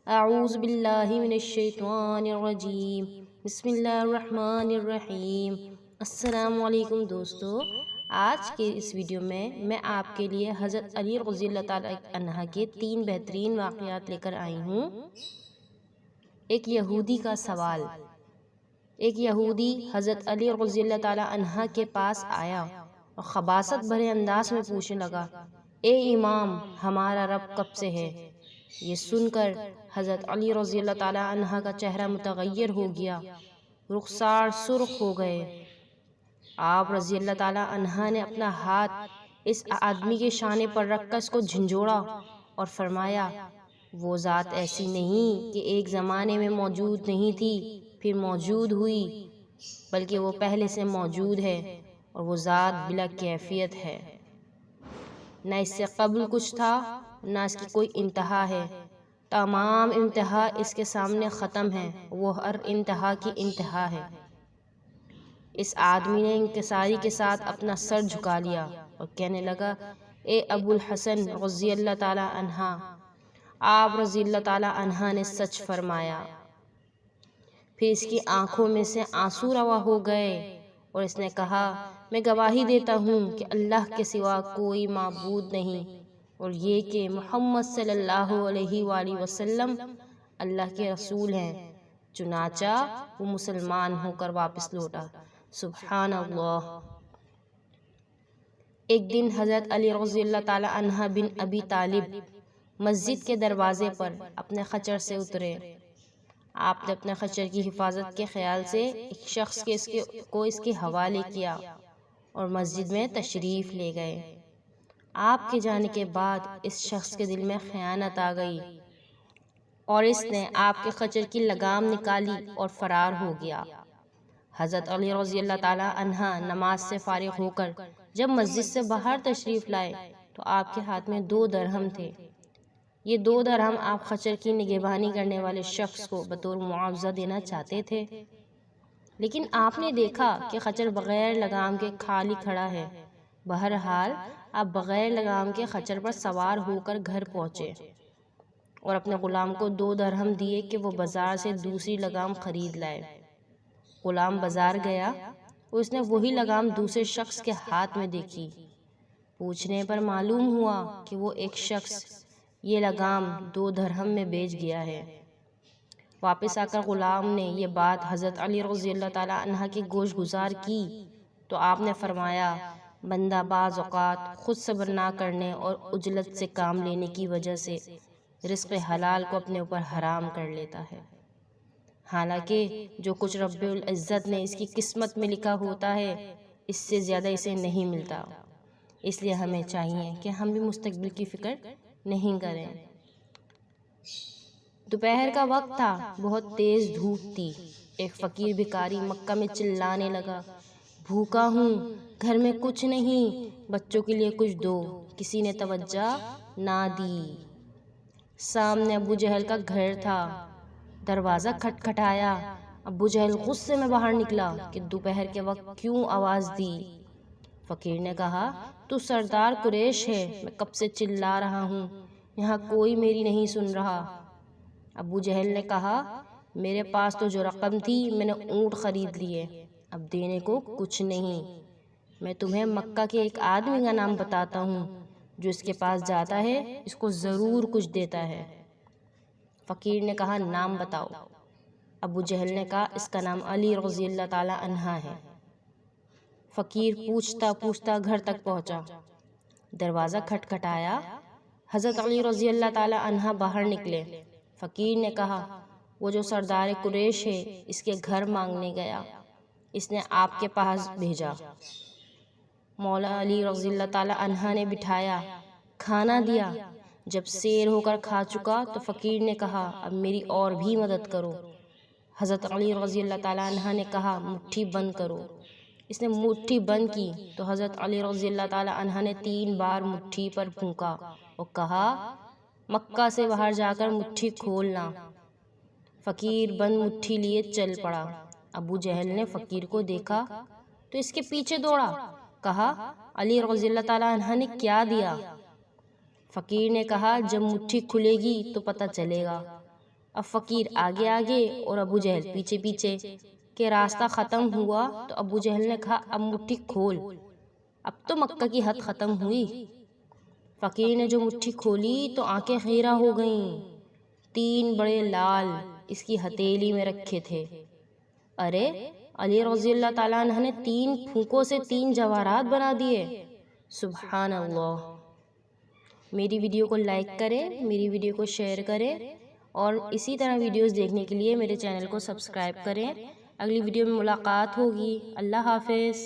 اعوذ باللہ من الشیطان الرجیم، بسم اللہ الرحمن الرحیم۔ السلام علیکم دوستو، آج کے اس ویڈیو میں آپ کے لیے حضرت علی رضی اللہ تعالیٰ عنہ کے 3 بہترین واقعات لے کر آئی ہوں۔ ایک یہودی کا سوال۔ ایک یہودی حضرت علی رضی اللہ تعالیٰ عنہ کے پاس آیا اور خباثت بھرے انداز میں پوچھنے لگا، اے امام، ہمارا رب کب سے ہے؟ یہ سن کر حضرت علی رضی اللہ تعالیٰ عنہ کا چہرہ متغیر ہو گیا، رخسار سرخ ہو گئے۔ آپ رضی اللہ تعالیٰ عنہ نے اپنا ہاتھ اس آدمی کے شانے پر رکھ کر اس کو جھنجھوڑا اور فرمایا، وہ ذات ایسی نہیں کہ ایک زمانے میں موجود نہیں تھی پھر موجود ہوئی، بلکہ وہ پہلے سے موجود ہے اور وہ ذات بلا کیفیت ہے۔ نہ اس سے قبل کچھ تھا نہ اس کی کوئی انتہا ہے، تمام انتہا اس کے سامنے ختم ہے، وہ ہر انتہا کی انتہا ہے۔ اس آدمی نے انکساری کے ساتھ اپنا سر جھکا لیا اور کہنے لگا، اے ابو الحسن رضی اللہ تعالیٰ عنہ، آپ رضی اللہ تعالیٰ عنہ نے سچ فرمایا۔ پھر اس کی آنکھوں میں سے آنسو روا ہو گئے اور اس نے کہا، میں گواہی دیتا ہوں کہ اللہ کے سوا کوئی معبود نہیں اور یہ کہ محمد صلی اللہ علیہ وآلہ وسلم اللہ کے رسول ہیں۔ چنانچہ وہ مسلمان ہو کر واپس لوٹا۔ سبحان اللہ۔ ایک دن حضرت علی رضی اللہ تعالیٰ عنہ بن ابی طالب مسجد کے دروازے پر اپنے خچر سے اترے۔ آپ نے اپنے خچر کی حفاظت کے خیال سے ایک شخص کو اس کے حوالے کیا اور مسجد میں تشریف لے گئے۔ آپ کے جانے کے بعد اس شخص کے دل میں خیانت آ گئی اور اس نے آپ کے خچر کی لگام نکالی اور فرار ہو گیا۔ حضرت علی رضی اللہ تعالیٰ عنہ نماز سے فارغ ہو کر جب مسجد سے باہر تشریف لائے تو آپ کے ہاتھ میں 2 درہم تھے۔ یہ 2 درہم آپ خچر کی نگہبانی کرنے والے شخص کو بطور معاوضہ دینا چاہتے تھے، لیکن آپ نے دیکھا کہ خچر بغیر لگام کے خالی کھڑا ہے۔ بہرحال آپ بغیر لگام کے خچر پر سوار ہو کر گھر پہنچے اور اپنے غلام کو 2 درہم دیے کہ وہ بازار سے دوسری لگام خرید لائے۔ غلام بازار گیا اور اس نے وہی لگام دوسرے شخص کے ہاتھ میں دیکھی۔ پوچھنے پر معلوم ہوا کہ وہ ایک شخص یہ لگام 2 درہم میں بیچ گیا ہے۔ واپس آ کر غلام نے یہ بات حضرت علی رضی اللہ تعالیٰ عنہ کی گوش گزار کی تو آپ نے فرمایا، بندہ بعض اوقات خود صبر نہ کرنے اور عجلت سے کام لینے کی وجہ سے رزق حلال کو اپنے اوپر حرام کر لیتا ہے، حالانکہ جو کچھ رب العزت نے اس کی قسمت میں لکھا ہوتا ہے اس سے زیادہ اسے نہیں ملتا۔ اس لیے ہمیں چاہیے کہ ہم بھی مستقبل کی فکر نہیں کریں۔ دوپہر کا وقت تھا، بہت تیز دھوپ تھی۔ ایک فقیر بھکاری مکہ میں چلانے لگا، بھوکا ہوں، گھر میں کچھ نہیں، بچوں کے لیے کچھ دو۔ کسی نے توجہ نہ دی۔ سامنے ابو جہل کا گھر تھا۔ دروازہ کھٹکھٹایا۔ ابو جہل غصے میں باہر نکلا کہ دوپہر کے وقت کیوں آواز دی؟ فقیر نے کہا، تو سردار قریش ہے، میں کب سے چلا رہا ہوں، یہاں کوئی میری نہیں سن رہا۔ ابو جہل نے کہا، میرے پاس تو جو رقم تھی میں نے اونٹ خرید لیے، اب دینے کو کچھ نہیں۔ میں تمہیں مکہ کے ایک آدمی کا نام بتاتا ہوں، جو اس کے پاس جاتا ہے اس کو ضرور کچھ دیتا ہے۔ فقیر نے کہا، نام بتاؤ۔ ابو جہل نے کہا، اس کا نام علی رضی اللہ تعالیٰ عنہ ہے۔ فقیر پوچھتا پوچھتا گھر تک پہنچا۔ دروازہ کھٹکھٹایا۔ حضرت علی رضی اللہ تعالیٰ عنہ باہر نکلے۔ فقیر نے کہا، وہ جو سردار قریش ہے اس کے گھر مانگنے گیا، اس نے آپ کے پاس بھیجا۔ مولا علی رضی اللہ تعالیٰ عنہ نے بٹھایا، کھانا دیا۔ جب سیر ہو کر کھا چکا تو فقیر نے کہا، اب میری اور بھی مدد کرو۔ حضرت علی رضی اللہ تعالیٰ عنہ نے کہا، مٹھی بند کرو۔ اس نے مٹھی بند کی تو حضرت علی رضی اللہ تعالیٰ عنہ نے 3 بار مٹھی پر پھونکا اور کہا، مکہ سے باہر جا کر مٹھی کھولنا۔ فقیر بند مٹھی لیے چل پڑا۔ ابو جہل نے فقیر کو دیکھا تو اس کے پیچھے دوڑا، کہا، علی رضی اللہ تعالیٰ عنہ نے کیا دیا؟ فقیر نے کہا، جب مٹھی کھلے گی تو پتہ چلے گا۔ اب فقیر آگے آگے اور ابو جہل پیچھے پیچھے، کہ راستہ ختم ہوا تو ابو جہل نے کہا اب مٹھی کھول، اب تو مکہ کی حد ختم ہوئی۔ فقیر نے جو مٹھی کھولی تو آنکھیں خیرہ ہو گئیں، 3 بڑے لال اس کی ہتھیلی میں رکھے تھے۔ ارے علی رضی اللہ تعالیٰ عنہ نے 3 پھونکوں سے 3 جواہرات بنا دیے، سبحان اللہ۔ میری ویڈیو کو لائک کریں، میری ویڈیو کو شیئر کریں، اور اسی طرح ویڈیوز دیکھنے کے لیے میرے چینل کو سبسکرائب کریں۔ اگلی ویڈیو میں ملاقات ہوگی۔ اللہ حافظ۔